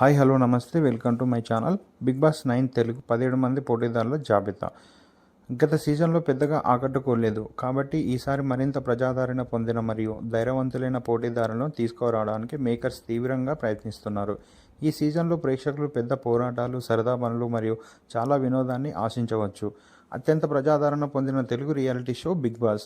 Hi hello నమస్తే welcome to my channel. Bigg Boss 9 Telugu 17 మంది పోటీదారుల జాబితా. గత సీజన్లో పెద్దగా ఆకట్టుకోలేదు కాబట్టి ఈసారి మరింత ప్రజాదరణ పొందిన మరియు ధైర్యవంతులైన పోటీదారులను తీసుకురావడానికి మేకర్స్ తీవ్రంగా ప్రయత్నిస్తున్నారు. ఈ సీజన్లో ప్రేక్షకులు పెద్ద పోరాటాలు, సరదా పనులు మరియు చాలా వినోదాన్ని ఆశించవచ్చు. అత్యంత ప్రజాదరణ పొందిన Telugu reality show Bigg Boss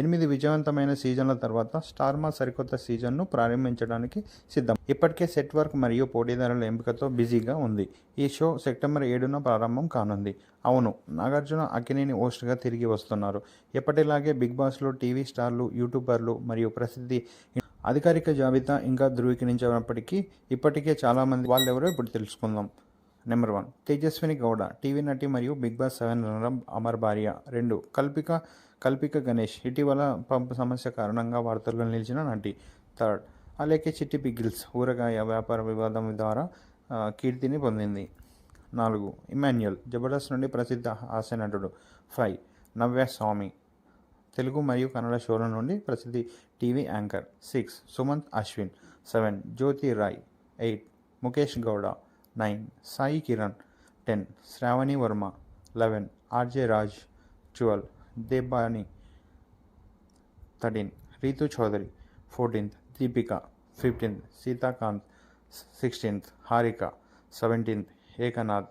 8 విజయవంతమైన సీజన్ల తర్వాత స్టార్మా సరికొత్త సీజన్ను ప్రారంభించడానికి సిద్ధం. ఇప్పటికే సెట్ వర్క్ మరియు పోటీదారుల ఎంపికతో బిజీగా ఉంది. ఈ షో సెప్టెంబర్ 7న ప్రారంభం కానుంది. అవును, నాగార్జున అక్కినేని హోస్ట్గా తిరిగి వస్తున్నారు. ఎప్పటిలాగే బిగ్ బాస్లో టీవీ స్టార్లు, యూట్యూబర్లు మరియు ప్రసిద్ధి అధికారిక జాబితా ఇంకా ధృవీకరించినప్పటికీ ఇప్పటికే చాలామంది వాళ్ళెవరో ఇప్పుడు తెలుసుకుందాం. నెంబర్ 1 తేజస్విని గౌడ, టీవీ నటి మరియు బిగ్ బాస్ 7 రన్నర్ అమర్ భార్య. 2 కల్పిక గణేష్, ఇటీవల పంపు సమస్య కారణంగా వార్తల్లో నిలిచిన నటి. 3 అలేఖ్య చిట్టి పిగిల్స్, ఊరగాయ వ్యాపార వివాదం ద్వారా కీర్తిని పొందింది. 4 ఇమాన్యుయల్, జబర్దస్త్ నుండి ప్రసిద్ధ హాస్య నటుడు. 5 నవ్య స్వామి, తెలుగు మరియు కన్నడ షోల నుండి ప్రసిద్ధి టీవీ యాంకర్. 6 సుమంత్ అశ్విన్. 7 జ్యోతి రాయ్. 8 ముఖేష్ గౌడ. 9 సాయి కిరణ్. 10 శ్రావణి వర్మ. 11 ఆర్జే రాజ్. 12 దేబ్బాని. 13 రీతు చౌదరి. 14 దీపిక. 15 సీతాకాంత్. 16 హారిక. 17 ఏకనాథ్.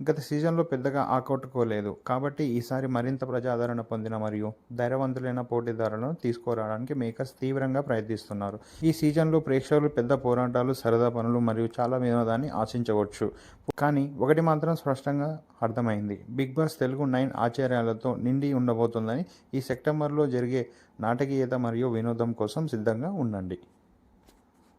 గత సీజన్లో పెద్దగా ఆకట్టుకోలేదు కాబట్టి ఈసారి మరింత ప్రజాదరణ పొందిన మరియు ధైర్యవంతులైన పోటీదారులను తీసుకురావడానికి మేకర్స్ తీవ్రంగా ప్రయత్నిస్తున్నారు. ఈ సీజన్లో ప్రేక్షకులు పెద్ద పోరాటాలు, సరదా పనులు మరియు చాలా వినోదాన్ని ఆశించవచ్చు. కానీ ఒకటి మాత్రం స్పష్టంగా అర్థమైంది: బిగ్ బాస్ తెలుగు 9 ఆశ్చర్యాలతో నిండి ఉండబోతోందని. ఈ సెప్టెంబర్లో జరిగే నాటకీయత మరియు వినోదం కోసం సిద్ధంగా ఉండండి.